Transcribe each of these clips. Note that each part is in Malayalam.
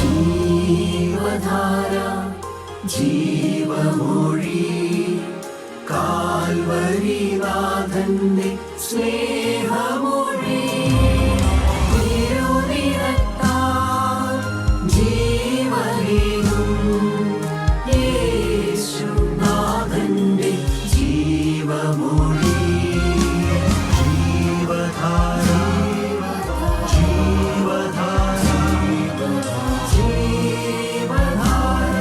ജീവധാര ജീവമൊഴി കാൽവരിനാഥന്റെ സ്നേഹമൊഴി തിരുനിറത്താൽ ജീവനേകും യേശുനാഥന്റെ ജീവമൊഴി ജീവധാര ജീവധാര ജീവധാര.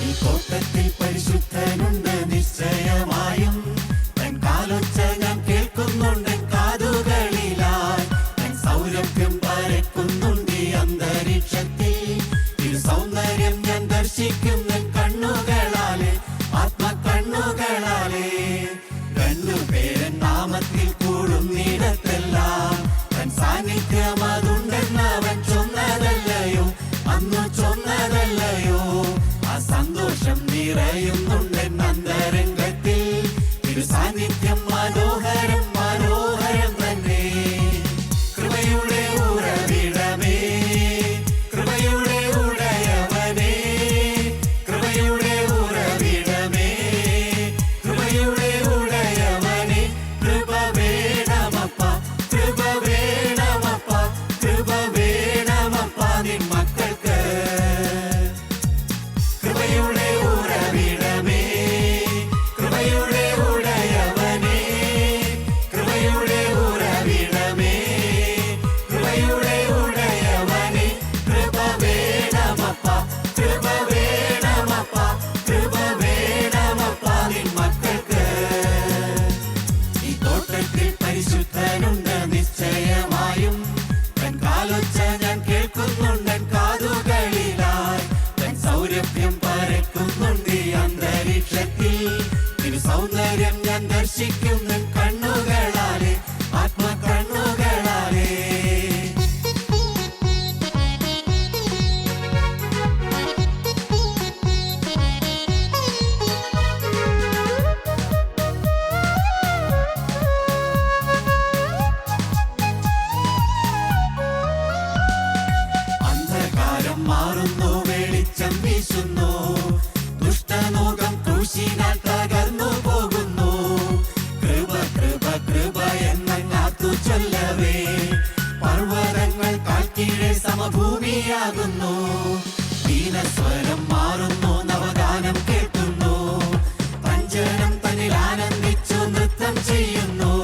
ഈ തോട്ടത്തിൽ പരിശുദ്ധനുണ്ട് നിശ്ചയമായും. തൻ കാലൊച്ച ഞാൻ കേൾക്കുന്നുണ്ട് കാതുകളിലായി. തൻ സൗരഭ്യം പരക്കുന്നുണ്ട് ഈ അന്തരീക്ഷത്തിൽ. ഈ സൗന്ദര്യം ഞാൻ ദർശിക്കുന്ന കണ്ണുകളാലെ, ആത്മകണ്ണുകളാലെ. രണ്ടുപേരൻ നാമത്തിൽ കൂടുന്നിടത്തെല്ലാം തൻ സാന്നിധ്യം അതുണ്ടെന്നവൻ ചൊന്നതല്ലയോ, അന്നു ചൊന്നതല്ലയോ. ആ സന്തോഷം നിറയുന്നുണ്ട് അന്തരംഗത്തിൽ. തിരു സാന്നിധ്യം മനോഹരം മനോഹരം തന്നെ. കൃപയുടെ ഉറവിടമേ, കൃപയുടെ ഉടയവനേ, കൃപയുടെ ഉറവിടമേ, കൃപയുടെ ഉടയവനേ. കൃപ വേണമപ്പ, കൃപ വേണമപ്പ, കൃപ വേണമപ്പ നിൻ മക്കൾക്ക്. കൃപയുടെ ഉറവിടമേ, കൃപയുടെ ഉടയവനേ, കൃപയുടെ ഉറവിടമേ, കൃപയുടെ ഉടയവനേ. കൃപ വേണമപ്പ, കൃപ വേണമപ്പ, കൃപ വേണമപ്പ നിൻ മക്കൾക്ക്. ഈ തോട്ടത്തിൽ പരിശുദ്ധനുണ്ട് നിശ്ചയമായും. തൻ കാലൊച്ച ഞാൻ കേൾക്കുന്നുണ്ട് കാതുകളിലായി. തൻ സൗരഭ്യം പരക്കുന്നുണ്ട് ഈ അന്തരീക്ഷത്തിൽ. തിരു സൗന്ദര്യം ഞാൻ ദർശിക്കുന്ന കണ്ണുകളാലെ, ആത്മകണ്ണുകളാലെ. അന്ധകാരം മാറുന്നു, വെളിച്ചം വീശുന്നു. ദുഷ്ടലോകം ക്രൂശിനാൽ തകർന്നു പോകുന്നു. കൃപ കൃപ കൃപ എന്നങ്ങാത്തു ചൊല്ലവേ പർവ്വതങ്ങൾ കാൽക്കീഴെ സമഭൂമിയാകുന്നു. ദീനസ്വരം മാറുന്നു, നവഗാനം കേൾക്കുന്നു. പഞ്ചനം തന്നിൽ ആനന്ദിച്ചു നൃത്തം ചെയ്യുന്നു.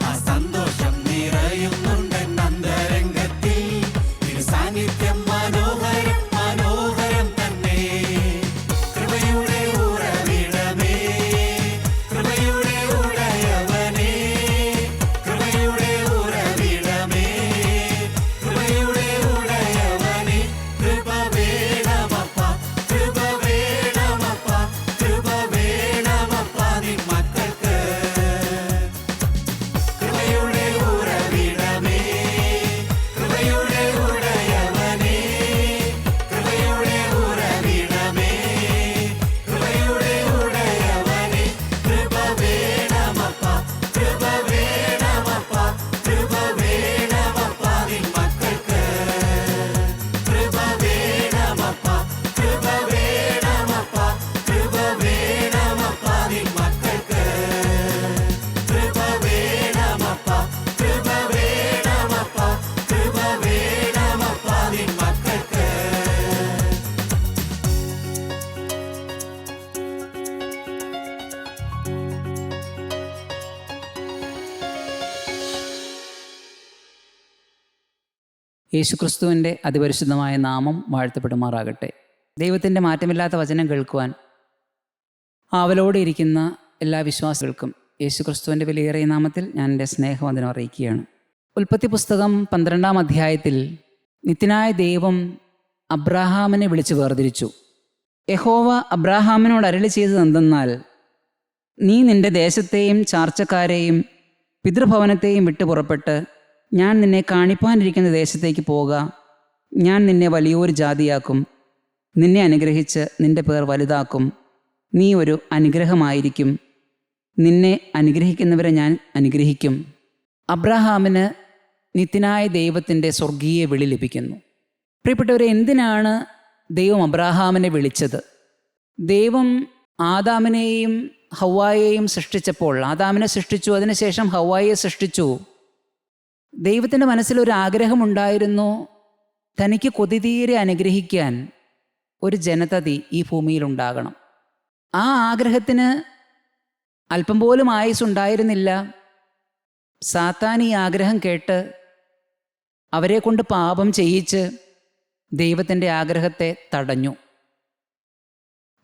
ആ സന്തോഷം നിറയുന്നുണ്ട് അന്തരംഗത്തിൽ. തിരു സാന്നിധ്യം മനോഹരം മനോഹരം തന്നെ. കൃപയുടെ ഉറവിടമേ, കൃപയുടെ ഉടയവനേ, കൃപയുടെ ഉറവിടമേ, കൃപയുടെ ഉടയവനേ. കൃപ വേണമപ്പ, കൃപ വേണമപ്പ, കൃപ വേണമപ്പ നിൻ മക്കൾക്ക്. കൃപയുടെ ഉറവിടമേ, കൃപയുടെ ഉടയവനേ, കൃപയുടെ ഉറവിടമേ, കൃപയുടെ ഉടയവനേ. കൃപ വേണമപ്പ, കൃപ വേണമപ്പ, കൃപ വേണമപ്പ നിൻ മക്കൾക്ക്. കൃപ വേണമപ്പ, കൃപ വേണമപ്പ, കൃപ വേണമപ്പ നിൻ മക്കൾക്ക്. കൃപ വേണമപ്പ, കൃപ വേണമപ്പ, കൃപ വേണമപ്പ നിൻ മക്കൾക്ക്. യേശുക്രിസ്തുവിൻ്റെ അതിപരിശുദ്ധമായ നാമം വാഴ്ത്തപ്പെടുമാറാകട്ടെ. ദൈവത്തിൻ്റെ മാറ്റമില്ലാത്ത വചനം കേൾക്കുവാൻ ആവലോടെ ഇരിക്കുന്ന എല്ലാ വിശ്വാസികൾക്കും യേശുക്രിസ്തുവിൻ്റെ വിലയേറിയ നാമത്തിൽ ഞാൻ എൻ്റെ സ്നേഹവന്ദനം അറിയിക്കുകയാണ്. ഉൽപ്പത്തി പുസ്തകം 12-ാം അധ്യായത്തിൽ നിത്യനായ ദൈവം അബ്രാഹാമിനെ വിളിച്ച് വേർതിരിച്ചു. യഹോവ അബ്രാഹാമിനോട് അരുളി ചെയ്തത് എന്തെന്നാൽ, നീ നിന്റെ ദേശത്തെയും ചാർച്ചക്കാരെയും പിതൃഭവനത്തെയും വിട്ടു പുറപ്പെട്ട് ഞാൻ നിന്നെ കാണിപ്പാനിരിക്കുന്ന ദേശത്തേക്ക് പോക. ഞാൻ നിന്നെ വലിയൊരു ജാതിയാക്കും, നിന്നെ അനുഗ്രഹിച്ച് നിന്റെ പേർ വലുതാക്കും. നീ ഒരു അനുഗ്രഹമായിരിക്കും. നിന്നെ അനുഗ്രഹിക്കുന്നവരെ ഞാൻ അനുഗ്രഹിക്കും. അബ്രാഹാമിന് നിത്യനായ ദൈവത്തിൻ്റെ സ്വർഗീയ വിളി ലഭിക്കുന്നു. പ്രിയപ്പെട്ടവരെ, എന്തിനാണ് ദൈവം അബ്രാഹാമിനെ വിളിച്ചത്? ദൈവം ആദാമിനെയും ഹവ്വായെയും സൃഷ്ടിച്ചപ്പോൾ, ആദാമിനെ സൃഷ്ടിച്ചു, അതിനുശേഷം ഹവ്വായെ സൃഷ്ടിച്ചു. ദൈവത്തിൻ്റെ മനസ്സിലൊരു ആഗ്രഹമുണ്ടായിരുന്നു, തനിക്ക് കൊതിതീരെ അനുഗ്രഹിക്കാൻ ഒരു ജനതതി ഈ ഭൂമിയിലുണ്ടാകണം. ആ ആഗ്രഹത്തിന് അല്പം പോലും ആയുസ്സുണ്ടായിരുന്നില്ല. സാത്താൻ ഈ ആഗ്രഹം കേട്ട് അവരെ കൊണ്ട് പാപം ചെയ്യിച്ച് ദൈവത്തിൻ്റെ ആഗ്രഹത്തെ തടഞ്ഞു.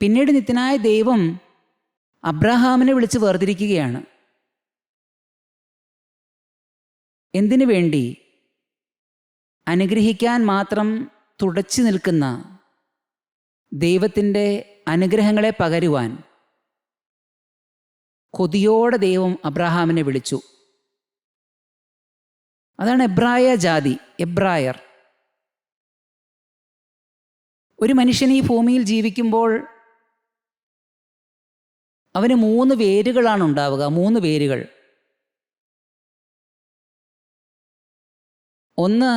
പിന്നീട് നിത്യനായ ദൈവം അബ്രാഹാമിനെ വിളിച്ച് വേർതിരിക്കുകയാണ്. എന്തിനു വേണ്ടി? അനുഗ്രഹിക്കാൻ മാത്രം തുടച്ചു നിൽക്കുന്ന ദൈവത്തിൻ്റെ അനുഗ്രഹങ്ങളെ പകരുവാൻ കൊതിയോടെ ദൈവം അബ്രാഹാമിനെ വിളിച്ചു. അതാണ് എബ്രായ ജാതി, എബ്രായർ. ഒരു മനുഷ്യൻ ഈ ഭൂമിയിൽ ജീവിക്കുമ്പോൾ അവന് 3 വേരുകളാണ് ഉണ്ടാവുക. 3 വേരുകൾ. ഒന്ന്,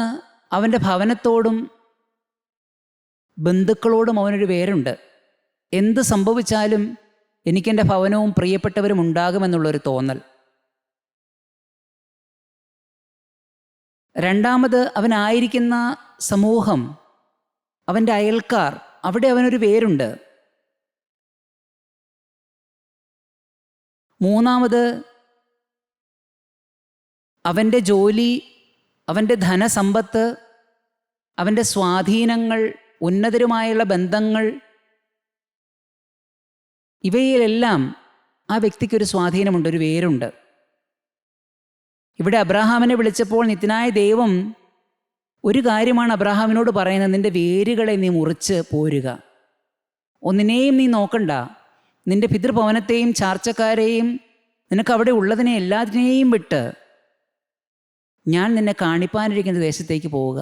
അവൻ്റെ ഭവനത്തോടും ബന്ധുക്കളോടും അവനൊരു വേരുണ്ട്. എന്ത് സംഭവിച്ചാലും എനിക്കെൻ്റെ ഭവനവും പ്രിയപ്പെട്ടവരും ഉണ്ടാകുമെന്നുള്ളൊരു തോന്നൽ. രണ്ടാമത്, അവനായിരിക്കുന്ന സമൂഹം, അവൻ്റെ അയൽക്കാർ, അവിടെ അവനൊരു വേരുണ്ട്. മൂന്നാമത്, അവൻ്റെ ജോലി, അവൻ്റെ ധനസമ്പത്ത്, അവൻ്റെ സ്വാധീനങ്ങൾ, ഉന്നതരുമായുള്ള ബന്ധങ്ങൾ, ഇവയിലെല്ലാം ആ വ്യക്തിക്കൊരു സ്വാധീനമുണ്ട്, ഒരു വേരുണ്ട്. ഇവിടെ അബ്രാഹാമിനെ വിളിച്ചപ്പോൾ നിത്യനായ ദൈവം ഒരു കാര്യമാണ് അബ്രാഹാമിനോട് പറയുന്നത്: നിൻ്റെ വേരുകളെ നീ മുറിച്ച് പോരുക. ഒന്നിനെയും നീ നോക്കണ്ട. നിൻ്റെ പിതൃഭവനത്തെയും ചാർച്ചക്കാരെയും നിനക്കവിടെ ഉള്ളതിനെ എല്ലാത്തിനെയും വിട്ട് ഞാൻ നിന്നെ കാണിപ്പാനിരിക്കുന്ന ദേശത്തേക്ക് പോവുക.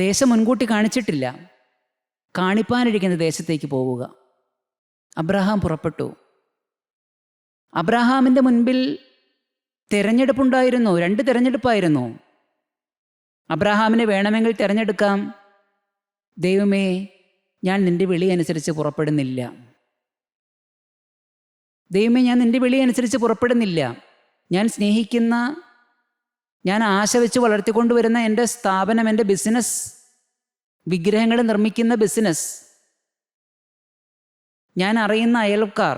ദേശം മുൻകൂട്ടി കാണിച്ചിട്ടില്ല, കാണിപ്പാനിരിക്കുന്ന ദേശത്തേക്ക് പോവുക. അബ്രാഹാം പുറപ്പെട്ടു. അബ്രാഹാമിൻ്റെ മുൻപിൽ തിരഞ്ഞെടുപ്പുണ്ടായിരുന്നു. 2 തിരഞ്ഞെടുപ്പായിരുന്നു. അബ്രാഹാമിനെ വേണമെങ്കിൽ തിരഞ്ഞെടുക്കാം. ദൈവമേ, ഞാൻ നിൻ്റെ വിളി അനുസരിച്ച് പുറപ്പെടുന്നില്ല. ദൈവമേ, ഞാൻ നിൻ്റെ വിളി അനുസരിച്ച് പുറപ്പെടുന്നില്ല. ഞാൻ സ്നേഹിക്കുന്ന, ഞാൻ ആശ വെച്ച് വളർത്തിക്കൊണ്ടുവരുന്ന എൻ്റെ സ്ഥാപനം, എൻ്റെ ബിസിനസ്, വിഗ്രഹങ്ങൾ നിർമ്മിക്കുന്ന ബിസിനസ്, ഞാൻ അറിയുന്ന അയൽക്കാർ,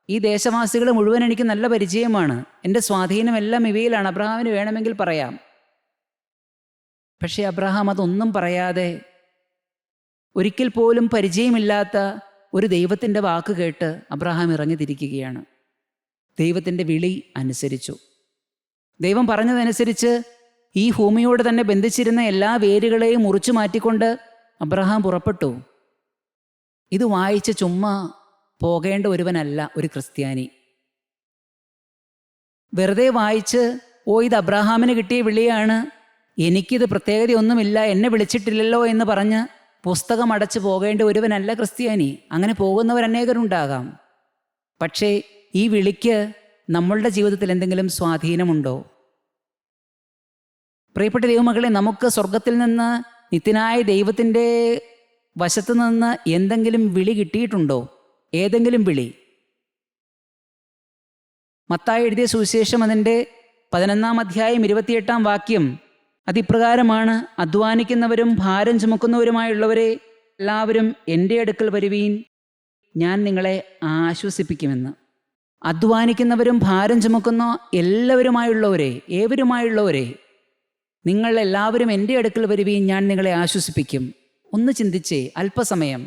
ഈ ദേശവാസികൾ മുഴുവൻ എനിക്ക് നല്ല പരിചയമാണ്. എൻ്റെ സ്വാധീനമെല്ലാം ഇവയിലാണ്. അബ്രാഹാമിന് വേണമെങ്കിൽ പറയാം. പക്ഷേ അബ്രാഹാം അതൊന്നും പറയാതെ, ഒരിക്കൽ പോലും പരിചയമില്ലാത്ത ഒരു ദൈവത്തിൻ്റെ വാക്ക് കേട്ട് അബ്രാഹാം ഇറങ്ങി തിരിക്കുകയാണ്. ദൈവത്തിൻ്റെ വിളി അനുസരിച്ചു. ദൈവം പറഞ്ഞതനുസരിച്ച് ഈ ഭൂമിയോട് തന്നെ ബന്ധിച്ചിരുന്ന എല്ലാ വേരുകളെയും മുറിച്ചു മാറ്റിക്കൊണ്ട് അബ്രാഹാം പുറപ്പെട്ടു. ഇത് വായിച്ച് ചുമ്മാ പോകേണ്ട ഒരുവനല്ല ഒരു ക്രിസ്ത്യാനി. വെറുതെ വായിച്ച് ഇത് അബ്രാഹാമിന് കിട്ടിയ വിളിയാണ്, എനിക്കിത് പ്രത്യേകതയൊന്നുമില്ല, എന്നെ വിളിച്ചിട്ടില്ലല്ലോ എന്ന് പറഞ്ഞ് പുസ്തകം അടച്ചു പോകേണ്ട ഒരുവനല്ല ക്രിസ്ത്യാനി. അങ്ങനെ പോകുന്നവരനേകരുണ്ടാകാം. പക്ഷേ ഈ വിളിക്ക് നമ്മളുടെ ജീവിതത്തിൽ എന്തെങ്കിലും സ്വാധീനമുണ്ടോ? പ്രിയപ്പെട്ട ദൈവമക്കളെ, നമുക്ക് സ്വർഗത്തിൽ നിന്ന്, നിത്യനായ ദൈവത്തിൻ്റെ വശത്തു നിന്ന് എന്തെങ്കിലും വിളി കിട്ടിയിട്ടുണ്ടോ? ഏതെങ്കിലും വിളി? മത്തായി എഴുതിയ സുവിശേഷം അതിൻ്റെ 11-ാം അധ്യായം 28-ാം വാക്യം അതിപ്രകാരമാണ്: അധ്വാനിക്കുന്നവരും ഭാരം ചുമക്കുന്നവരുമായുള്ളവരെ എല്ലാവരും എൻ്റെ അടുക്കൽ വരുവീൻ, ഞാൻ നിങ്ങളെ ആശ്വസിപ്പിക്കുമെന്ന്. അധ്വാനിക്കുന്നവരും ഭാരം ചുമക്കുന്ന എല്ലാവരുമായുള്ളവരെ, ഏവരുമായുള്ളവരെ, നിങ്ങൾ എല്ലാവരും എൻ്റെ അടുക്കൽ വരുവീൻ, ഞാൻ നിങ്ങളെ ആശ്വസിപ്പിക്കും. ഒന്ന് ചിന്തിച്ചേ, അല്പസമയം.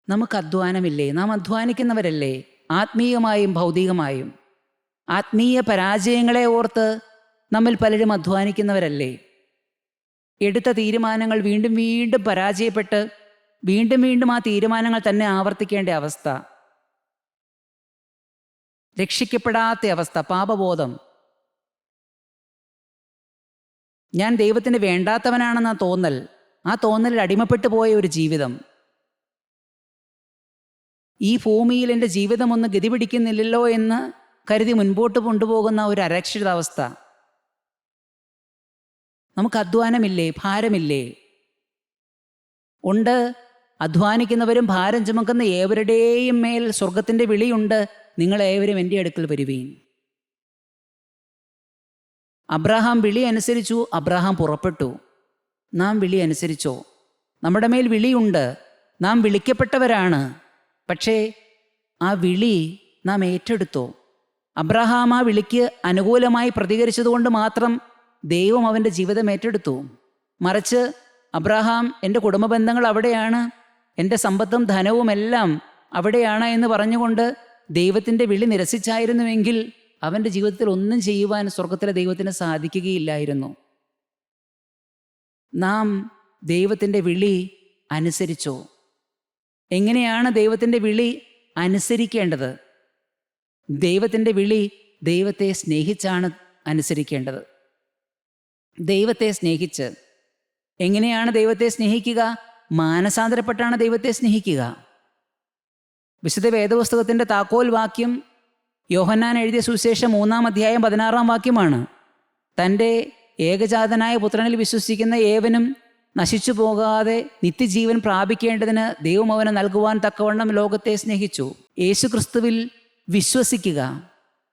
നമുക്ക് അധ്വാനമില്ലേ? നാം അധ്വാനിക്കുന്നവരല്ലേ? ആത്മീയമായും ഭൗതികമായും. ആത്മീയ പരാജയങ്ങളെ ഓർത്ത് നമ്മിൽ പലരും അധ്വാനിക്കുന്നവരല്ലേ? എടുത്ത തീരുമാനങ്ങൾ വീണ്ടും വീണ്ടും പരാജയപ്പെട്ട് വീണ്ടും വീണ്ടും ആ തീരുമാനങ്ങൾ തന്നെ ആവർത്തിക്കേണ്ട അവസ്ഥ, രക്ഷിക്കപ്പെടാത്ത അവസ്ഥ, പാപബോധം. ഞാൻ ദൈവത്തിന് വേണ്ടാത്തവനാണെന്ന തോന്നൽ, ആ തോന്നലിൽ അടിമപ്പെട്ടു പോയ ഒരു ജീവിതം. ഈ ഭൂമിയിൽ എൻ്റെ ജീവിതം ഒന്ന് ഗതി പിടിക്കുന്നില്ലല്ലോ എന്ന് കരുതി മുൻപോട്ട് കൊണ്ടുപോകുന്ന ഒരു അരക്ഷിതാവസ്ഥ. നമുക്ക് അധ്വാനമില്ലേ, ഭാരമില്ലേ? ഉണ്ട്. അധ്വാനിക്കുന്നവരും ഭാരം ചുമക്കുന്ന ഏവരുടെയും മേൽ സ്വർഗത്തിൻ്റെ വിളിയുണ്ട്, നിങ്ങളേവരും എൻ്റെ അടുക്കൽ വരുവീൻ. അബ്രാഹാം വിളി അനുസരിച്ചു, അബ്രാഹാം പുറപ്പെട്ടു. നാം വിളി അനുസരിച്ചോ? നമ്മുടെ മേൽ വിളിയുണ്ട്, നാം വിളിക്കപ്പെട്ടവരാണ്. പക്ഷേ ആ വിളി നാം ഏറ്റെടുത്തോ? അബ്രാഹാം ആ വിളിക്ക് അനുകൂലമായി പ്രതികരിച്ചതുകൊണ്ട് മാത്രം ദൈവം അവൻ്റെ ജീവിതം ഏറ്റെടുത്തു. മറിച്ച് അബ്രാഹാം എൻ്റെ കുടുംബ ബന്ധങ്ങൾ അവിടെയാണ്, എൻ്റെ സമ്പത്തും ധനവും എല്ലാം അവിടെയാണ് എന്ന് പറഞ്ഞുകൊണ്ട് ദൈവത്തിൻ്റെ വിളി നിരസിച്ചായിരുന്നുവെങ്കിൽ അവൻ്റെ ജീവിതത്തിൽ ഒന്നും ചെയ്യുവാൻ സ്വർഗത്തിലെ ദൈവത്തിന് സാധിക്കുകയില്ലായിരുന്നു. നാം ദൈവത്തിൻ്റെ വിളി അനുസരിച്ചോ? എങ്ങനെയാണ് ദൈവത്തിൻ്റെ വിളി അനുസരിക്കേണ്ടത്? ദൈവത്തിൻ്റെ വിളി ദൈവത്തെ സ്നേഹിച്ചാണ് അനുസരിക്കേണ്ടത്. ദൈവത്തെ സ്നേഹിച്ച്. എങ്ങനെയാണ് ദൈവത്തെ സ്നേഹിക്കുക? മാനസാന്തരപ്പെട്ടാണ് ദൈവത്തെ സ്നേഹിക്കുക. വിശുദ്ധ വേദപുസ്തകത്തിൻ്റെ താക്കോൽ വാക്യം യോഹന്നാൻ എഴുതിയ സുവിശേഷം 3-ാം അധ്യായം 16-ാം വാക്യമാണ്. തൻ്റെ ഏകജാതനായ പുത്രനിൽ വിശ്വസിക്കുന്ന ഏവനും നശിച്ചു പോകാതെ നിത്യജീവൻ പ്രാപിക്കേണ്ടതിന് ദൈവം അവനെ നൽകുവാൻ തക്കവണ്ണം ലോകത്തെ സ്നേഹിച്ചു. യേശുക്രിസ്തുവിൽ വിശ്വസിക്കുക.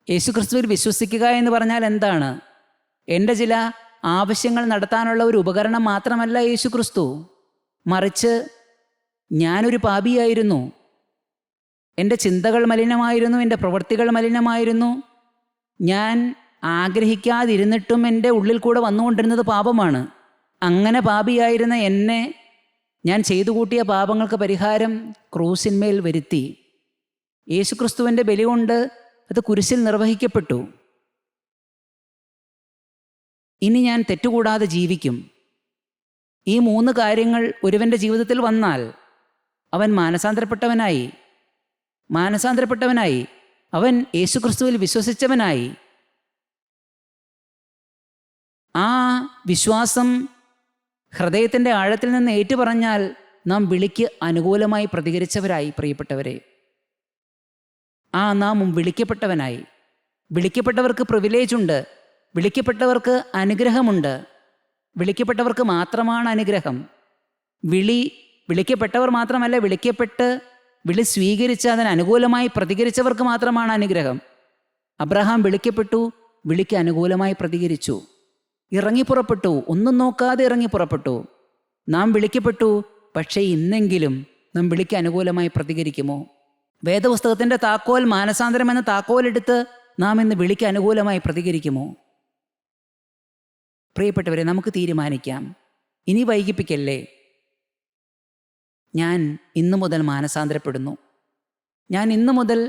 യേശുക്രിസ്തുവിൽ വിശ്വസിക്കുക എന്ന് പറഞ്ഞാൽ എന്താണ്? എൻ്റെ ചില ആവശ്യങ്ങൾ നടത്താനുള്ള ഒരു ഉപകരണം മാത്രമല്ല യേശുക്രിസ്തു. മറിച്ച് ഞാനൊരു പാപിയായിരുന്നു. എൻ്റെ ചിന്തകൾ മലിനമായിരുന്നു, എൻ്റെ പ്രവൃത്തികൾ മലിനമായിരുന്നു. ഞാൻ ആഗ്രഹിക്കാതിരുന്നിട്ടും എൻ്റെ ഉള്ളിൽ കൂടെ വന്നുകൊണ്ടിരുന്നത് പാപമാണ്. അങ്ങനെ പാപിയായിരുന്ന എന്നെ ഞാൻ ചെയ്തു കൂട്ടിയ പാപങ്ങൾക്ക് പരിഹാരം ക്രൂസിന്മേൽ വരുത്തി. യേശുക്രിസ്തുവിൻ്റെ ബലി കൊണ്ട് അത് കുരിശിൽ നിർവഹിക്കപ്പെട്ടു. ഇനി ഞാൻ തെറ്റുകൂടാതെ ജീവിക്കും. ഈ 3 കാര്യങ്ങൾ ഒരുവൻ്റെ ജീവിതത്തിൽ വന്നാൽ അവൻ മാനസാന്തരപ്പെട്ടവനായി, അവൻ യേശുക്രിസ്തുവിൽ വിശ്വസിച്ചവനായി. ആ വിശ്വാസം ഹൃദയത്തിൻ്റെ ആഴത്തിൽ നിന്ന് ഏറ്റുപറഞ്ഞാൽ നാം വിളിക്ക് അനുകൂലമായി പ്രതികരിച്ചവരായി. പ്രിയപ്പെട്ടവരെ, നാം വിളിക്കപ്പെട്ടവനായി. വിളിക്കപ്പെട്ടവർക്ക് പ്രിവിലേജ് ഉണ്ട്, വിളിക്കപ്പെട്ടവർക്ക് അനുഗ്രഹമുണ്ട്. വിളിക്കപ്പെട്ടവർക്ക് മാത്രമാണ് അനുഗ്രഹം. വിളിക്കപ്പെട്ടവർ മാത്രമല്ല, വിളി സ്വീകരിച്ച് അതിന് അനുകൂലമായി പ്രതികരിച്ചവർക്ക് മാത്രമാണ് അനുഗ്രഹം. അബ്രഹാം വിളിക്കപ്പെട്ടു, വിളിക്ക് അനുകൂലമായി പ്രതികരിച്ചു, ഇറങ്ങിപ്പുറപ്പെട്ടു, ഒന്നും നോക്കാതെ ഇറങ്ങിപ്പുറപ്പെട്ടു. നാം വിളിക്കപ്പെട്ടു, പക്ഷേ ഇന്നെങ്കിലും നാം വിളിക്ക് അനുകൂലമായി പ്രതികരിക്കുമോ? വേദപുസ്തകത്തിൻ്റെ താക്കോൽ മാനസാന്തരം എന്ന താക്കോലെടുത്ത് നാം ഇന്ന് വിളിക്ക് അനുകൂലമായി പ്രതികരിക്കുമോ? പ്രിയപ്പെട്ടവരെ, നമുക്ക് തീരുമാനിക്കാം, ഇനി വൈകിപ്പിക്കല്ലേ. ഞാൻ ഇന്നു മുതൽ മാനസാന്തരപ്പെടുന്നു. ഞാൻ ഇന്നു മുതൽ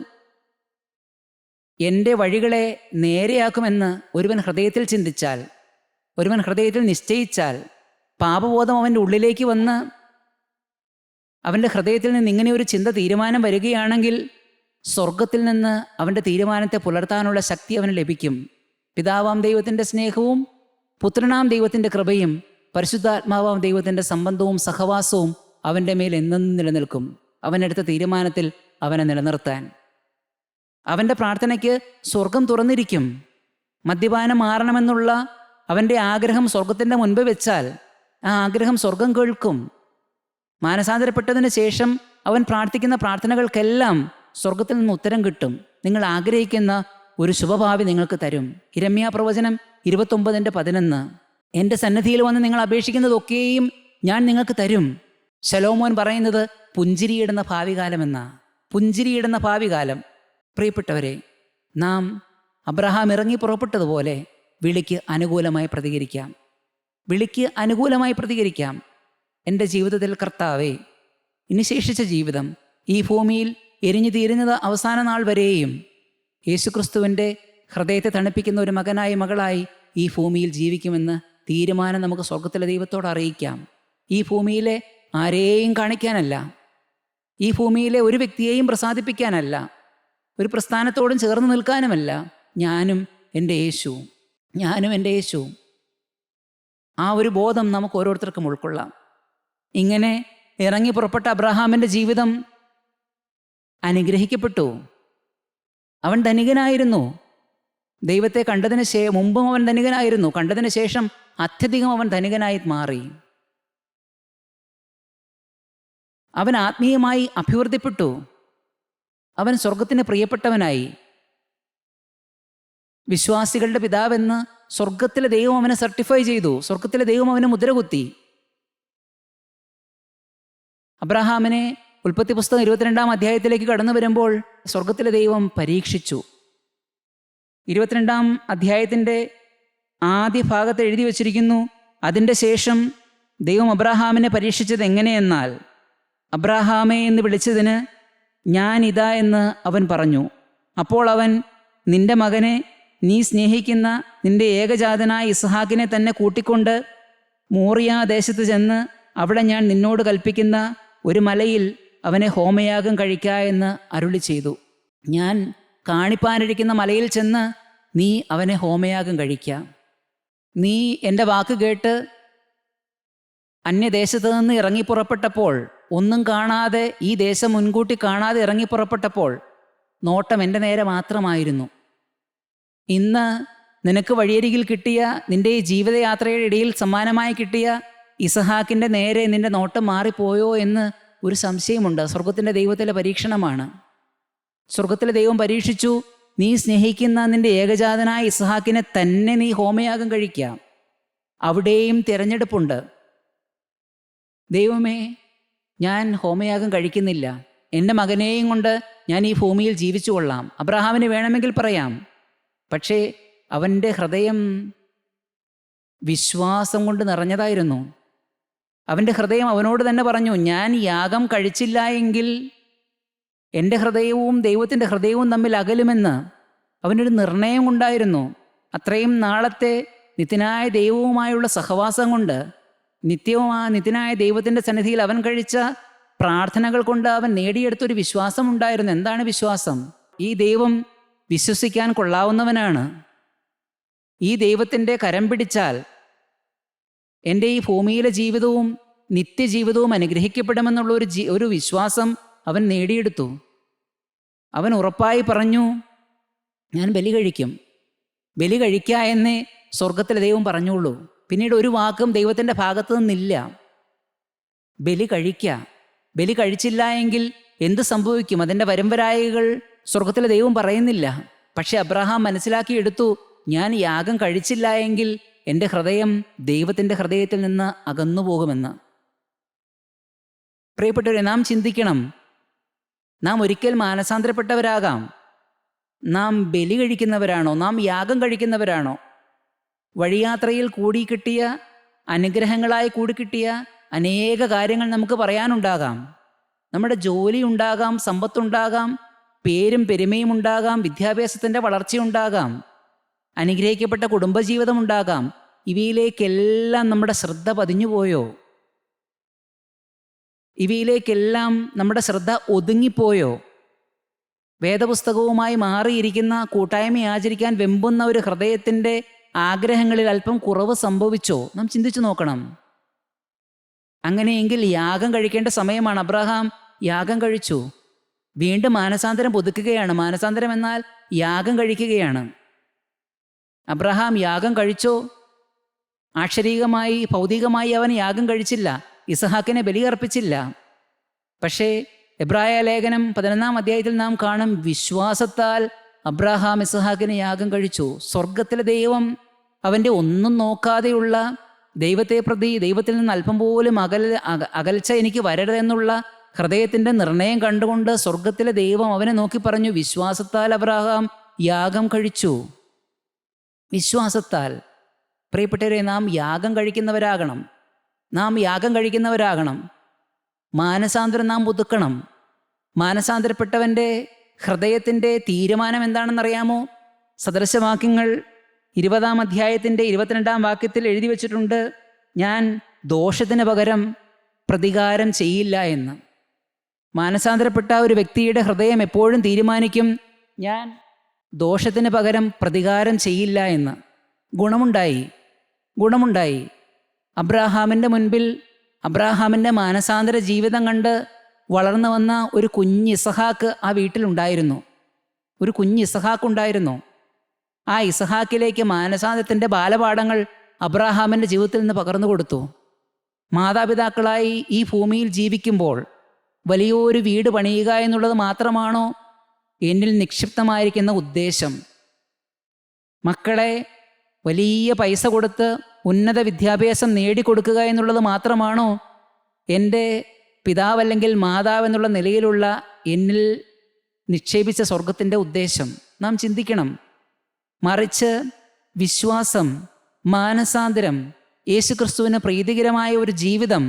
എൻ്റെ വഴികളെ നേരെയാക്കുമെന്ന് ഒരുവൻ ഹൃദയത്തിൽ ചിന്തിച്ചാൽ, ഒരുവൻ ഹൃദയത്തിൽ നിശ്ചയിച്ചാൽ, പാപബോധം അവൻ്റെ ഉള്ളിലേക്ക് വന്ന് അവൻ്റെ ഹൃദയത്തിൽ നിന്ന് ഇങ്ങനെ ഒരു തീരുമാനം വരികയാണെങ്കിൽ സ്വർഗത്തിൽ നിന്ന് അവൻ്റെ തീരുമാനത്തെ പുലർത്താനുള്ള ശക്തി അവന് ലഭിക്കും. പിതാവാം ദൈവത്തിൻ്റെ സ്നേഹവും പുത്രനാം ദൈവത്തിൻ്റെ കൃപയും പരിശുദ്ധാത്മാവാം ദൈവത്തിൻ്റെ സംബന്ധവും സഹവാസവും അവൻ്റെ മേൽ എന്നും നിലനിൽക്കും. അവനെടുത്ത തീരുമാനത്തിൽ അവനെ നിലനിർത്താൻ. അവൻ്റെ പ്രാർത്ഥനയ്ക്ക് സ്വർഗം തുറന്നിരിക്കും. മദ്യപാനം മാറണമെന്നുള്ള അവൻ്റെ ആഗ്രഹം സ്വർഗത്തിൻ്റെ മുൻപ് വെച്ചാൽ ആ ആഗ്രഹം സ്വർഗം കേൾക്കും. മാനസാന്തരപ്പെട്ടതിന് ശേഷം അവൻ പ്രാർത്ഥിക്കുന്ന പ്രാർത്ഥനകൾക്കെല്ലാം സ്വർഗത്തിൽ നിന്ന് ഉത്തരം കിട്ടും. നിങ്ങൾ ആഗ്രഹിക്കുന്ന ഒരു ശുഭഭാവി നിങ്ങൾക്ക് തരും. യിരെമ്യാ പ്രവചനം 29:11. എൻ്റെ സന്നിധിയിൽ വന്ന് നിങ്ങൾ അപേക്ഷിക്കുന്നതൊക്കെയും ഞാൻ നിങ്ങൾക്ക് തരും. ശലോമോൻ പറയുന്നത് പുഞ്ചിരിയിടുന്ന ഭാവികാലമെന്ന. പുഞ്ചിരിയിടുന്ന ഭാവികാലം. പ്രിയപ്പെട്ടവരെ, നാം അബ്രഹാം ഇറങ്ങി പുറപ്പെട്ടതുപോലെ വിളിക്ക് അനുകൂലമായി പ്രതികരിക്കാം. വിളിക്ക് അനുകൂലമായി പ്രതികരിക്കാം. എൻ്റെ ജീവിതത്തിൽ കർത്താവേ, ഇനി ശേഷിച്ച ജീവിതം ഈ ഭൂമിയിൽ എരിഞ്ഞു തീരുന്നത് അവസാന നാൾ വരെയും യേശുക്രിസ്തുവിൻ്റെ ഹൃദയത്തെ തണുപ്പിക്കുന്ന ഒരു മകനായി മകളായി ഈ ഭൂമിയിൽ ജീവിക്കുമെന്ന് തീരുമാനം നമുക്ക് സ്വർഗത്തിലെ ദൈവത്തോട് അറിയിക്കാം. ഈ ഭൂമിയിലെ ആരെയും കാണിക്കാനല്ല, ഈ ഭൂമിയിലെ ഒരു വ്യക്തിയെയും പ്രസാദിപ്പിക്കാനല്ല, ഒരു പ്രസ്ഥാനത്തോടും ചേർന്ന് നിൽക്കാനുമല്ല. ഞാനും എൻ്റെ യേശുവും, ഞാനും എൻ്റെ യേശുവും. ആ ഒരു ബോധം നമുക്ക് ഓരോരുത്തർക്കും ഉൾക്കൊള്ളാം. ഇങ്ങനെ ഇറങ്ങി പുറപ്പെട്ട അബ്രഹാമിൻ്റെ ജീവിതം അനുഗ്രഹിക്കപ്പെട്ടു. അവൻ ധനികനായിരുന്നു. ദൈവത്തെ കണ്ടതിന് മുമ്പും അവൻ ധനികനായിരുന്നു. കണ്ടതിന് ശേഷം അത്യധികം അവൻ ധനികനായി മാറി. അവൻ ആത്മീയമായി അഭിവൃദ്ധിപ്പെട്ടു. അവൻ സ്വർഗത്തിന് പ്രിയപ്പെട്ടവനായി. വിശ്വാസികളുടെ പിതാവെന്ന് സ്വർഗത്തിലെ ദൈവം അവനെ സർട്ടിഫൈ ചെയ്തു. സ്വർഗത്തിലെ ദൈവം അവനെ മുദ്രകുത്തി. അബ്രഹാമിനെ ഉൽപ്പത്തി പുസ്തകം 22-ാം അധ്യായത്തിലേക്ക് കടന്നു വരുമ്പോൾ സ്വർഗത്തിലെ ദൈവം പരീക്ഷിച്ചു. 22-ാം അധ്യായത്തിൻ്റെ ആദ്യ ഭാഗത്ത് എഴുതി വച്ചിരിക്കുന്നു, അതിൻ്റെ ശേഷം ദൈവം അബ്രഹാമിനെ പരീക്ഷിച്ചത് എങ്ങനെയെന്നാൽ, അബ്രഹാമേ എന്ന് വിളിച്ചതിന് ഞാൻ ഇതാ എന്ന് അവൻ പറഞ്ഞു. അപ്പോൾ അവൻ, നിന്റെ മകനെ, നീ സ്നേഹിക്കുന്ന നിന്റെ ഏകജാതനായ ഇസ്ഹാക്കിനെ തന്നെ കൂട്ടിക്കൊണ്ട് മോറിയ ദേശത്ത് ചെന്ന് അവിടെ ഞാൻ നിന്നോട് കൽപ്പിക്കുന്ന ഒരു മലയിൽ അവനെ ഹോമയാഗം കഴിക്ക എന്ന് അരുളി ചെയ്തു. ഞാൻ കാണിപ്പാനിരിക്കുന്ന മലയിൽ ചെന്ന് നീ അവനെ ഹോമയാഗം കഴിക്ക. നീ എൻ്റെ വാക്ക് കേട്ട് അന്യദേശത്ത് നിന്ന് ഇറങ്ങിപ്പുറപ്പെട്ടപ്പോൾ, ഒന്നും കാണാതെ, ഈ ദേശം മുൻകൂട്ടി കാണാതെ ഇറങ്ങിപ്പുറപ്പെട്ടപ്പോൾ നോട്ടം എൻ്റെ നേരെ മാത്രമായിരുന്നു. ഇന്ന് നിനക്ക് വഴിയരികിൽ കിട്ടിയ, നിൻ്റെ ഈ ജീവിതയാത്രയുടെ ഇടയിൽ സമ്മാനമായി കിട്ടിയ ഇസഹാക്കിൻ്റെ നേരെ നിൻ്റെ നോട്ടം മാറിപ്പോയോ എന്ന് ഒരു സംശയമുണ്ട്. സ്വർഗത്തിൻ്റെ ദൈവത്തിലെ പരീക്ഷണമാണ്. സ്വർഗത്തിലെ ദൈവം പരീക്ഷിച്ചു, നീ സ്നേഹിക്കുന്ന നിൻ്റെ ഏകജാതനായ ഇസ്ഹാക്കിനെ തന്നെ നീ ഹോമയാഗം കഴിക്കാം. അവിടെയും തിരഞ്ഞെടുപ്പുണ്ട്. ദൈവമേ, ഞാൻ ഹോമയാഗം കഴിക്കുന്നില്ല, എൻ്റെ മകനെയും കൊണ്ട് ഞാൻ ഈ ഭൂമിയിൽ ജീവിച്ചു കൊള്ളാം. അബ്രഹാമിന് വേണമെങ്കിൽ പറയാം. പക്ഷേ അവൻ്റെ ഹൃദയം വിശ്വാസം കൊണ്ട് നിറഞ്ഞതായിരുന്നു. അവൻ്റെ ഹൃദയം അവനോട് തന്നെ പറഞ്ഞു, ഞാൻ യാഗം കഴിച്ചില്ല എങ്കിൽ എൻ്റെ ഹൃദയവും ദൈവത്തിൻ്റെ ഹൃദയവും തമ്മിൽ അകലുമെന്ന് അവനൊരു നിർണയം ഉണ്ടായിരുന്നു. അത്രയും നാളത്തെ നിത്യനായ ദൈവവുമായുള്ള സഹവാസം കൊണ്ട്, നിത്യനായ ദൈവത്തിൻ്റെ സന്നിധിയിൽ അവൻ കഴിച്ച പ്രാർത്ഥനകൾ കൊണ്ട് അവൻ നേടിയെടുത്തൊരു വിശ്വാസം ഉണ്ടായിരുന്നു. എന്താണ് വിശ്വാസം? ഈ ദൈവം വിശ്വസിക്കാൻ കൊള്ളാവുന്നവനാണ്. ഈ ദൈവത്തിൻ്റെ കരം പിടിച്ചാൽ എൻ്റെ ഈ ഭൂമിയിലെ ജീവിതവും നിത്യജീവിതവും അനുഗ്രഹിക്കപ്പെടുമെന്നുള്ള ഒരു വിശ്വാസം അവൻ നേടിയെടുത്തു. അവൻ ഉറപ്പായി പറഞ്ഞു, ഞാൻ ബലി കഴിക്കും. ബലി കഴിക്ക എന്നേ സ്വർഗത്തിലെ ദൈവം പറഞ്ഞുള്ളൂ. പിന്നീട് ഒരു വാക്കും ദൈവത്തിൻ്റെ ഭാഗത്തു നിന്നില്ല. ബലി കഴിക്ക. ബലി കഴിച്ചില്ല എങ്കിൽ എന്ത് സംഭവിക്കും? അതിൻ്റെ വരുംവരായികൾ സ്വർഗത്തിലെ ദൈവം പറയുന്നില്ല. പക്ഷെ അബ്രഹാം മനസ്സിലാക്കിയെടുത്തു, ഞാൻ യാഗം കഴിച്ചില്ല എങ്കിൽ എൻ്റെ ഹൃദയം ദൈവത്തിൻ്റെ ഹൃദയത്തിൽ നിന്ന് അകന്നു പോകുമെന്ന്. പ്രിയപ്പെട്ടവരെ, നാം ചിന്തിക്കണം. നാം ഒരിക്കൽ മാനസാന്തരപ്പെട്ടവരാകാം. നാം ബലി കഴിക്കുന്നവരാണോ? നാം യാഗം കഴിക്കുന്നവരാണോ? വഴിയാത്രയിൽ കൂടിക്കിട്ടിയ അനുഗ്രഹങ്ങളായി കൂടിക്കിട്ടിയ അനേക കാര്യങ്ങൾ നമുക്ക് പറയാനുണ്ടാകാം. നമ്മുടെ ജോലി ഉണ്ടാകാം, സമ്പത്തുണ്ടാകാം, പേരും പെരുമയും ഉണ്ടാകാം, വിദ്യാഭ്യാസത്തിൻ്റെ വളർച്ചയുണ്ടാകാം, അനുഗ്രഹിക്കപ്പെട്ട കുടുംബജീവിതം ഉണ്ടാകാം. ഇവയിലേക്കെല്ലാം നമ്മുടെ ശ്രദ്ധ പതിഞ്ഞുപോയോ? ഇവയിലേക്കെല്ലാം നമ്മുടെ ശ്രദ്ധ ഒതുങ്ങിപ്പോയോ? വേദപുസ്തകവുമായി മാറിയിരിക്കുന്ന കൂട്ടായ്മ ആചരിക്കാൻ വെമ്പുന്ന ഒരു ഹൃദയത്തിൻ്റെ ആഗ്രഹങ്ങളിൽ അല്പം കുറവ് സംഭവിച്ചോ? നാം ചിന്തിച്ചു നോക്കണം. അങ്ങനെയെങ്കിൽ യാഗം കഴിക്കേണ്ട സമയമാണ്. അബ്രഹാം യാഗം കഴിച്ചു. വീണ്ടും മാനസാന്തരം പുതുക്കുകയാണ്. മാനസാന്തരം എന്നാൽ യാഗം കഴിക്കുകയാണ്. അബ്രഹാം യാഗം കഴിച്ചോ? ആക്ഷരികമായി, ഭൗതികമായി അവൻ യാഗം കഴിച്ചില്ല. ഇസഹാക്കിനെ ബലിയർപ്പിച്ചില്ല. പക്ഷേ എബ്രായ ലേഖനം 11-ാം അധ്യായത്തിൽ നാം കാണും, വിശ്വാസത്താൽ അബ്രഹാം ഇസഹാക്കിനെ യാഗം കഴിച്ചു. സ്വർഗത്തിലെ ദൈവം അവൻ്റെ ഒന്നും നോക്കാതെയുള്ള ദൈവത്തെ പ്രതി, ദൈവത്തിൽ നിന്ന് അല്പം പോലും അകൽച്ച എനിക്ക് വരരുതെന്നുള്ള ഹൃദയത്തിൻ്റെ നിർണയം കണ്ടുകൊണ്ട് സ്വർഗത്തിലെ ദൈവം അവനെ നോക്കി പറഞ്ഞു, വിശ്വാസത്താൽ അബ്രഹാം യാഗം കഴിച്ചു. വിശ്വാസത്താൽ. പ്രിയപ്പെട്ടവരെ, നാം യാഗം കഴിക്കുന്നവരാകണം. നാം യാഗം കഴിക്കുന്നവരാകണം. മാനസാന്തരം നാം പുതുക്കണം. മാനസാന്തരപ്പെട്ടവൻ്റെ ഹൃദയത്തിൻ്റെ തീരുമാനം എന്താണെന്നറിയാമോ? സദൃശവാക്യങ്ങൾ 20-ാം അധ്യായത്തിൻ്റെ 22-ാം വാക്യത്തിൽ എഴുതി വച്ചിട്ടുണ്ട്, ഞാൻ ദോഷത്തിന് പകരം പ്രതികാരം ചെയ്യില്ല എന്ന്. മാനസാന്തരപ്പെട്ട ഒരു വ്യക്തിയുടെ ഹൃദയം എപ്പോഴും തീരുമാനിക്കും, ഞാൻ ദോഷത്തിന് പകരം പ്രതികാരം ചെയ്യില്ല എന്ന്. ഗുണമുണ്ടായി. അബ്രാഹാമിൻ്റെ മുൻപിൽ അബ്രാഹാമിൻ്റെ മാനസാന്തര ജീവിതം കണ്ട് വളർന്നു വന്ന ഒരു കുഞ്ഞ് ഇസഹാക്ക് ആ വീട്ടിലുണ്ടായിരുന്നു. ഒരു കുഞ്ഞ് ഇസഹാക്കുണ്ടായിരുന്നു. ആ ഇസഹാക്കിലേക്ക് മാനസാന്തരത്തിൻ്റെ ബാലപാഠങ്ങൾ അബ്രാഹാമിൻ്റെ ജീവിതത്തിൽ നിന്ന് പകർന്നു കൊടുത്തു. മാതാപിതാക്കളായി ഈ ഭൂമിയിൽ ജീവിക്കുമ്പോൾ വലിയൊരു വീട് പണിയുക എന്നുള്ളത് മാത്രമാണോ എന്നിൽ നിക്ഷിപ്തമായിരിക്കുന്ന ഉദ്ദേശം? മക്കളെ വലിയ പൈസ കൊടുത്ത് ഉന്നത വിദ്യാഭ്യാസം നേടിക്കൊടുക്കുക എന്നുള്ളത് മാത്രമാണോ എൻ്റെ പിതാവല്ലെങ്കിൽ മാതാവെന്നുള്ള നിലയിലുള്ള എന്നിൽ നിക്ഷേപിച്ച സ്വർഗത്തിൻ്റെ ഉദ്ദേശം? നാം ചിന്തിക്കണം. മറിച്ച് വിശ്വാസം, മാനസാന്തരം, യേശുക്രിസ്തുവിന് പ്രീതികരമായ ഒരു ജീവിതം,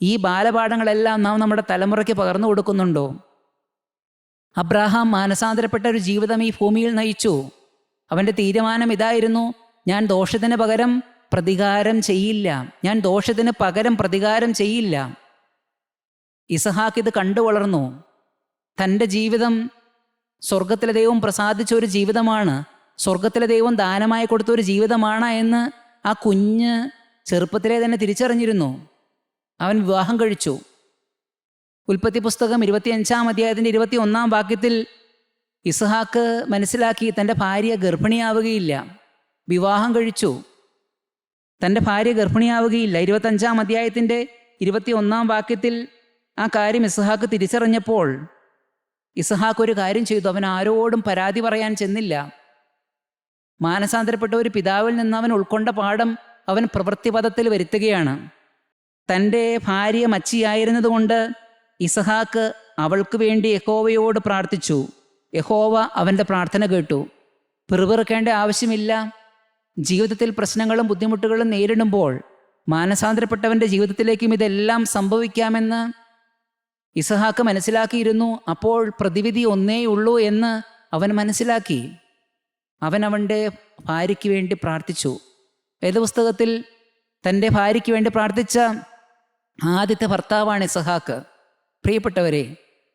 ഈ ബാലപാഠങ്ങളെല്ലാം നാം നമ്മുടെ തലമുറയ്ക്ക് പകർന്നു കൊടുക്കുന്നുണ്ടോ? അബ്രാഹാം മാനസാന്തരപ്പെട്ട ഒരു ജീവിതം ഈ ഭൂമിയിൽ നയിച്ചു. അവൻ്റെ തീരുമാനം ഇതായിരുന്നു, ഞാൻ ദോഷത്തിന് പകരം പ്രതികാരം ചെയ്യില്ല. ഇസഹാക്ക് ഇത് കണ്ടു വളർന്നു. തൻ്റെ ജീവിതം സ്വർഗത്തിലെ ദൈവം പ്രസാദിച്ച ഒരു ജീവിതമാണ്, സ്വർഗത്തിലെ ദൈവം ദാനമായി കൊടുത്ത ഒരു ജീവിതമാണ് എന്ന് ആ കുഞ്ഞ് ചെറുപ്പത്തിലെ തന്നെ തിരിച്ചറിഞ്ഞിരുന്നു. അവൻ വിവാഹം കഴിച്ചു. ഉൽപ്പത്തി പുസ്തകം 25-ാം അധ്യായത്തിൻ്റെ 21-ാം വാക്യത്തിൽ ഇസഹാക്ക് മനസ്സിലാക്കി തൻ്റെ ഭാര്യ ഗർഭിണിയാവുകയില്ല. വിവാഹം കഴിച്ചു, തൻ്റെ ഭാര്യ ഗർഭിണിയാവുകയില്ല. 25-ാം അധ്യായത്തിൻ്റെ 21-ാം വാക്യത്തിൽ ആ കാര്യം ഇസഹാക്ക് തിരിച്ചറിഞ്ഞപ്പോൾ ഇസഹാക്ക് ഒരു കാര്യം ചെയ്തു. അവൻ ആരോടും പരാതി പറയാൻ ചെന്നില്ല. മാനസാന്തരപ്പെട്ട ഒരു പിതാവിൽ നിന്ന് അവൻ ഉൾക്കൊണ്ട പാഠം അവൻ പ്രവൃത്തിപഥത്തിൽ വരുത്തുകയാണ്. തൻ്റെ ഭാര്യ മച്ചിയായിരുന്നതുകൊണ്ട് ഇസഹാക്ക് അവൾക്ക് വേണ്ടി യഹോവയോട് പ്രാർത്ഥിച്ചു. യഹോവ അവൻ്റെ പ്രാർത്ഥന കേട്ടു. പിറുപിറുക്കേണ്ട ആവശ്യമില്ല. ജീവിതത്തിൽ പ്രശ്നങ്ങളും ബുദ്ധിമുട്ടുകളും നേരിടുമ്പോൾ മാനസാന്തരപ്പെട്ടവൻ്റെ ജീവിതത്തിലേക്കും ഇതെല്ലാം സംഭവിക്കാമെന്ന് ഇസഹാക്ക് മനസ്സിലാക്കിയിരുന്നു. അപ്പോൾ പ്രതിവിധി ഒന്നേയുള്ളൂ എന്ന് അവൻ മനസ്സിലാക്കി. അവൻ്റെ ഭാര്യയ്ക്ക് വേണ്ടി പ്രാർത്ഥിച്ചു. വേദപുസ്തകത്തിൽ തൻ്റെ ഭാര്യയ്ക്ക് വേണ്ടി പ്രാർത്ഥിച്ച ആദ്യത്തെ ഭർത്താവാണ് ഇസഹാക്ക്. പ്രിയപ്പെട്ടവരെ,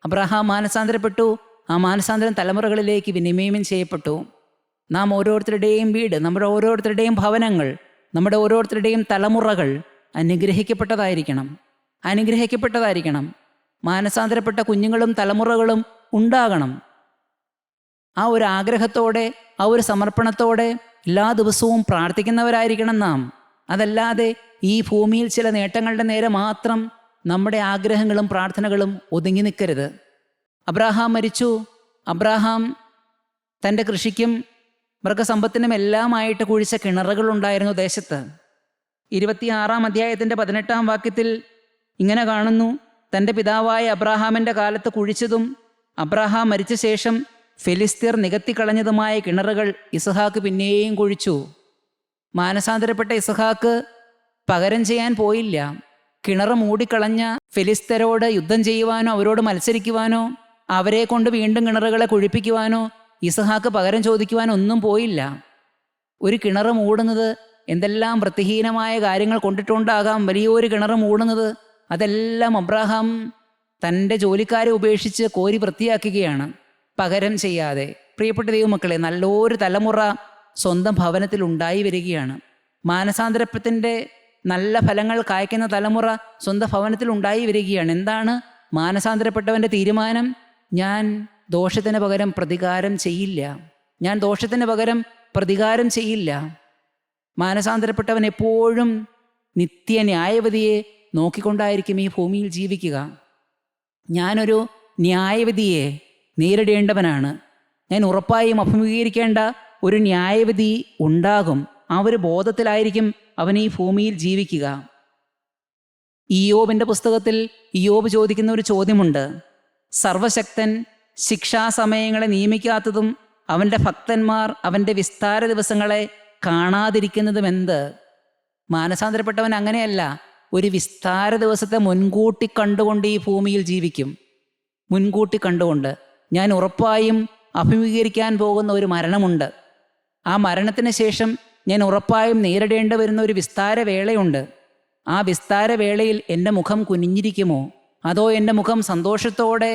അബ്രഹാം മാനസാന്തരപ്പെട്ടു. ആ മാനസാന്തരം തലമുറകളിലേക്ക് വിനിമയം ചെയ്യപ്പെട്ടു. നാം ഓരോരുത്തരുടെയും വീട്, നമ്മുടെ ഓരോരുത്തരുടെയും ഭവനങ്ങൾ, നമ്മുടെ ഓരോരുത്തരുടെയും തലമുറകൾ അനുഗ്രഹിക്കപ്പെട്ടതായിരിക്കണം. മാനസാന്തരപ്പെട്ട കുഞ്ഞുങ്ങളും തലമുറകളും ഉണ്ടാകണം. ആ ഒരു ആഗ്രഹത്തോടെ, ആ ഒരു സമർപ്പണത്തോടെ എല്ലാ ദിവസവും പ്രാർത്ഥിക്കുന്നവരായിരിക്കണം നാം. അതല്ലാതെ ഈ ഭൂമിയിൽ ചില നേട്ടങ്ങളുടെ നേരെ മാത്രം നമ്മുടെ ആഗ്രഹങ്ങളും പ്രാർത്ഥനകളും ഒതുങ്ങി നിൽക്കരുത്. അബ്രാഹാം മരിച്ചു. അബ്രാഹാം തൻ്റെ കൃഷിക്കും മൃഗസമ്പത്തിനും എല്ലാമായിട്ട് കുഴിച്ച കിണറുകളുണ്ടായിരുന്നു ദേശത്ത്. 26-ാം അധ്യായത്തിൻ്റെ 18-ാം വാക്യത്തിൽ ഇങ്ങനെ കാണുന്നു, തൻ്റെ പിതാവായ അബ്രാഹാമിൻ്റെ കാലത്ത് കുഴിച്ചതും അബ്രാഹാം മരിച്ച ശേഷം ഫെലിസ്തീർ നികത്തിക്കളഞ്ഞതുമായ കിണറുകൾ ഇസഹാക്ക് പിന്നെയും കുഴിച്ചു. മാനസാന്തരപ്പെട്ട ഇസഹാക്ക് പകരം ചെയ്യാൻ പോയില്ല. കിണർ മൂടിക്കളഞ്ഞ ഫെലിസ്തരോട് യുദ്ധം ചെയ്യുവാനോ അവരോട് മത്സരിക്കുവാനോ അവരെ കൊണ്ട് വീണ്ടും കിണറുകളെ കുഴിപ്പിക്കുവാനോ ഇസഹാക്ക് പകരം ചോദിക്കുവാനോ ഒന്നും പോയില്ല. ഒരു കിണർ മൂടുന്നത് എന്തെല്ലാം വൃത്തിഹീനമായ കാര്യങ്ങൾ കൊണ്ടിട്ടുണ്ടാകാം. വലിയൊരു കിണർ മൂടുന്നത് അതെല്ലാം അബ്രാഹാം തൻ്റെ ജോലിക്കാരെ ഉപേക്ഷിച്ച് കോരി വൃത്തിയാക്കുകയാണ്, പകരം ചെയ്യാതെ. പ്രിയപ്പെട്ട ദൈവമക്കളെ, നല്ലൊരു തലമുറ സ്വന്തം ഭവനത്തിൽ ഉണ്ടായി വരികയാണ്. മാനസാന്തരത്തിൻ്റെ നല്ല ഫലങ്ങൾ കായ്ക്കുന്ന തലമുറ സ്വന്തം ഭവനത്തിൽ ഉണ്ടായി വരികയാണ്. എന്താണ് മാനസാന്തരപ്പെട്ടവൻ്റെ തീരുമാനം? ഞാൻ ദോഷത്തിന് പകരം പ്രതികാരം ചെയ്യില്ല. മാനസാന്തരപ്പെട്ടവൻ എപ്പോഴും നിത്യന്യായവതിയെ നോക്കിക്കൊണ്ടായിരിക്കും ഈ ഭൂമിയിൽ ജീവിക്കുക. ഞാനൊരു ന്യായവിധിയെ നേരിടേണ്ടവനാണ്. ഞാൻ ഉറപ്പായും അഭിമുഖീകരിക്കേണ്ട ഒരു ന്യായവിധി ഉണ്ടാകും. ആ ഒരു ബോധത്തിലായിരിക്കും അവൻ ഈ ഭൂമിയിൽ ജീവിക്കുക. ഇയ്യോബിൻ്റെ പുസ്തകത്തിൽ ഇയ്യോബ് ചോദിക്കുന്ന ഒരു ചോദ്യമുണ്ട്. സർവശക്തൻ ശിക്ഷാസമയങ്ങളെ നിയമിക്കാത്തതും അവൻ്റെ ഭക്തന്മാർ അവൻ്റെ വിസ്താര ദിവസങ്ങളെ കാണാതിരിക്കുന്നതും എന്ത്? മാനസാന്തരപ്പെട്ടവൻ അങ്ങനെയല്ല. ഒരു വിസ്താര ദിവസത്തെ മുൻകൂട്ടി കണ്ടുകൊണ്ട് ഈ ഭൂമിയിൽ ജീവിക്കും. മുൻകൂട്ടി കണ്ടുകൊണ്ട് ഞാൻ ഉറപ്പായും അഭിമുഖീകരിക്കാൻ പോകുന്ന ഒരു മരണമുണ്ട്. ആ മരണത്തിന് ശേഷം ഞാൻ ഉറപ്പായും നേരിടേണ്ടി വരുന്ന ഒരു വിസ്താര വേളയുണ്ട്. ആ വിസ്താരവേളയിൽ എൻ്റെ മുഖം കുനിഞ്ഞിരിക്കുമോ, അതോ എൻ്റെ മുഖം സന്തോഷത്തോടെ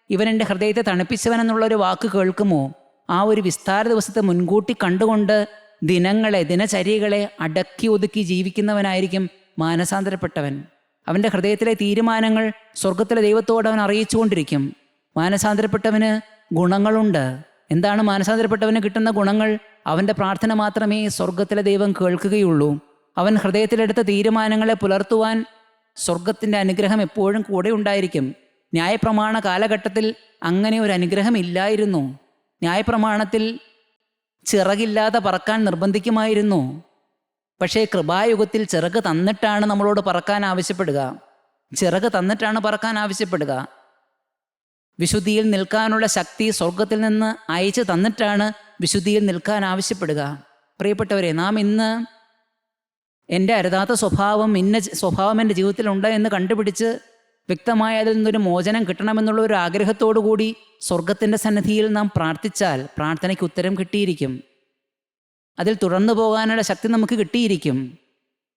ഇവൻ എൻ്റെ ഹൃദയത്തെ തണുപ്പിച്ചവനെന്നുള്ളൊരു വാക്ക് കേൾക്കുമോ? ആ ഒരു വിസ്താര ദിവസത്തെ മുൻകൂട്ടി കണ്ടുകൊണ്ട് ദിനചര്യകളെ അടക്കി ഒതുക്കി ജീവിക്കുന്നവനായിരിക്കും മാനസാന്തരപ്പെട്ടവൻ. അവൻ്റെ ഹൃദയത്തിലെ തീരുമാനങ്ങൾ സ്വർഗത്തിലെ ദൈവത്തോട് അവൻ അറിയിച്ചുകൊണ്ടിരിക്കും. മാനസാന്തരപ്പെട്ടവന് ഗുണങ്ങളുണ്ട്. എന്താണ് മാനസാന്തരപ്പെട്ടവന് കിട്ടുന്ന ഗുണങ്ങൾ? അവൻ്റെ പ്രാർത്ഥന മാത്രമേ സ്വർഗത്തിലെ ദൈവം കേൾക്കുകയുള്ളൂ. അവൻ ഹൃദയത്തിലെടുത്ത തീരുമാനങ്ങളെ പുലർത്തുവാൻ സ്വർഗത്തിൻ്റെ അനുഗ്രഹം എപ്പോഴും കൂടെ ഉണ്ടായിരിക്കും. ന്യായപ്രമാണ കാലഘട്ടത്തിൽ അങ്ങനെ ഒരു അനുഗ്രഹം ഇല്ലായിരുന്നു. ന്യായപ്രമാണത്തിൽ ചിറകില്ലാതെ പറക്കാൻ നിർബന്ധിക്കുമായിരുന്നു. പക്ഷേ കൃപായുഗത്തിൽ ചിറക് തന്നിട്ടാണ് നമ്മളോട് പറക്കാൻ ആവശ്യപ്പെടുക. ചിറക് തന്നിട്ടാണ് പറക്കാൻ ആവശ്യപ്പെടുക. വിശുദ്ധിയിൽ നിൽക്കാനുള്ള ശക്തി സ്വർഗത്തിൽ നിന്ന് അയച്ചു തന്നിട്ടാണ് വിശുദ്ധിയിൽ നിൽക്കാൻ ആവശ്യപ്പെടുക. പ്രിയപ്പെട്ടവരെ, നാം ഇന്ന് എൻ്റെ അരുതാത്ത സ്വഭാവം എൻ്റെ ജീവിതത്തിലുണ്ട് എന്ന് കണ്ടുപിടിച്ച് വ്യക്തമായ അതിൽ നിന്നൊരു മോചനം കിട്ടണമെന്നുള്ള ഒരു ആഗ്രഹത്തോടു കൂടി സ്വർഗത്തിൻ്റെ സന്നിധിയിൽ നാം പ്രാർത്ഥിച്ചാൽ പ്രാർത്ഥനയ്ക്ക് ഉത്തരം കിട്ടിയിരിക്കും. അതിൽ തുടർന്നു പോകാനുള്ള ശക്തി നമുക്ക് കിട്ടിയിരിക്കും.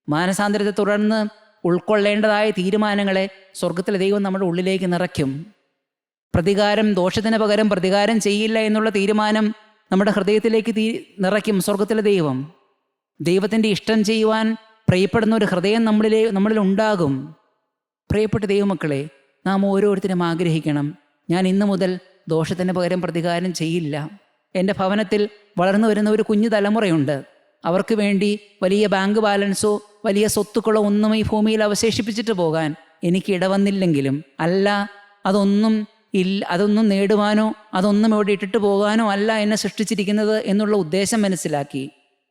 മാനസാന്തരത്തെ തുടർന്ന് ഉൾക്കൊള്ളേണ്ടതായ തീരുമാനങ്ങളെ സ്വർഗത്തിലെ ദൈവം നമ്മുടെ ഉള്ളിലേക്ക് നിറയ്ക്കും. ദോഷത്തിന് പകരം പ്രതികാരം ചെയ്യില്ല എന്നുള്ള തീരുമാനം നമ്മുടെ ഹൃദയത്തിലേക്ക് നിറയ്ക്കും സ്വർഗത്തിലെ ദൈവം. ദൈവത്തിൻ്റെ ഇഷ്ടം ചെയ്യുവാൻ പ്രിയപ്പെടുന്ന ഒരു ഹൃദയം നമ്മളിൽ ഉണ്ടാകും. പ്രിയപ്പെട്ട ദൈവമക്കളെ, നാം ഓരോരുത്തരും ആഗ്രഹിക്കണം, ഞാൻ ഇന്നു മുതൽ ദോഷത്തിന് പകരം പ്രതികാരം ചെയ്യില്ല. എൻ്റെ ഭവനത്തിൽ വളർന്നു വരുന്ന ഒരു കുഞ്ഞു തലമുറയുണ്ട്. അവർക്ക് വേണ്ടി വലിയ ബാങ്ക് ബാലൻസോ വലിയ സ്വത്തുക്കളോ ഒന്നും ഈ ഭൂമിയിൽ അവശേഷിപ്പിച്ചിട്ട് പോകാൻ എനിക്ക് ഇടവന്നില്ലെങ്കിലും, അല്ല അതൊന്നും നേടുവാനോ അതൊന്നും ഇവിടെ ഇട്ടിട്ട് പോകാനോ അല്ല എന്നെ സൃഷ്ടിച്ചിരിക്കുന്നത് എന്നുള്ള ഉദ്ദേശം മനസ്സിലാക്കി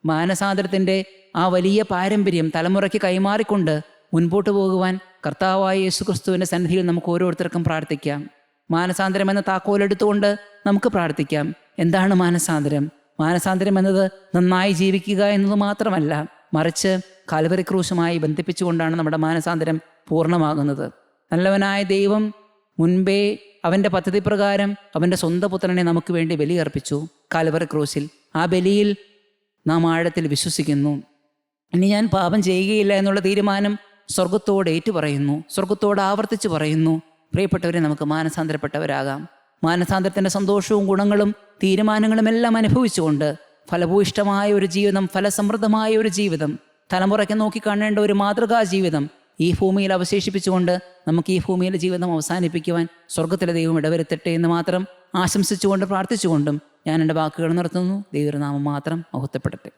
മാനസാന്തരത്തിൻ്റെ ആ വലിയ പാരമ്പര്യം തലമുറയ്ക്ക് കൈമാറിക്കൊണ്ട് മുൻപോട്ട് പോകുവാൻ കർത്താവായ യേശുക്രിസ്തുവിൻ്റെ സന്നിധിയിൽ നമുക്ക് ഓരോരുത്തർക്കും പ്രാർത്ഥിക്കാം. മാനസാന്തരം എന്ന താക്കോലെടുത്തുകൊണ്ട് നമുക്ക് പ്രാർത്ഥിക്കാം. എന്താണ് മാനസാന്തരം? മാനസാന്തരം എന്നത് നന്നായി ജീവിക്കുക എന്നത് മാത്രമല്ല, മറിച്ച് കാൽവറി ക്രൂശുമായി ബന്ധിപ്പിച്ചുകൊണ്ടാണ് നമ്മുടെ മാനസാന്തരം പൂർണ്ണമാകുന്നത്. നല്ലവനായ ദൈവം മുൻപേ അവൻ്റെ പദ്ധതി പ്രകാരം അവൻ്റെ സ്വന്തം പുത്രനെ നമുക്ക് വേണ്ടി ബലിയർപ്പിച്ചു കാൽവറി ക്രൂശിൽ. ആ ബലിയിൽ നാം ആഴത്തിൽ വിശ്വസിക്കുന്നു. ഇനി ഞാൻ പാപം ചെയ്യുകയില്ല എന്നുള്ള തീരുമാനം സ്വർഗത്തോട് ഏറ്റുപറയുന്നു, സ്വർഗത്തോട് ആവർത്തിച്ച് പറയുന്നു. പ്രിയപ്പെട്ടവരെ, നമുക്ക് മാനസാന്തരപ്പെട്ടവരാകാം. മാനസാന്തരത്തിൻ്റെ സന്തോഷവും ഗുണങ്ങളും തീരുമാനങ്ങളും എല്ലാം അനുഭവിച്ചുകൊണ്ട് ഫലഭൂയിഷ്ടമായ ഒരു ജീവിതം, ഫലസമൃദ്ധമായ ഒരു ജീവിതം, തലമുറയ്ക്ക് നോക്കിക്കാണേണ്ട ഒരു മാതൃകാ ജീവിതം ഈ ഭൂമിയിൽ അവശേഷിപ്പിച്ചുകൊണ്ട് നമുക്ക് ഈ ഭൂമിയിലെ ജീവിതം അവസാനിപ്പിക്കുവാൻ സ്വർഗത്തിലെ ദൈവം ഇടവരുത്തട്ടെ എന്ന് മാത്രം ആശംസിച്ചുകൊണ്ട് പ്രാർത്ഥിച്ചുകൊണ്ടും ഞാൻ എൻ്റെ വാക്കുകൾ നിർത്തുന്നു. ദൈവനാമം മാത്രം മഹത്വപ്പെടട്ടെ.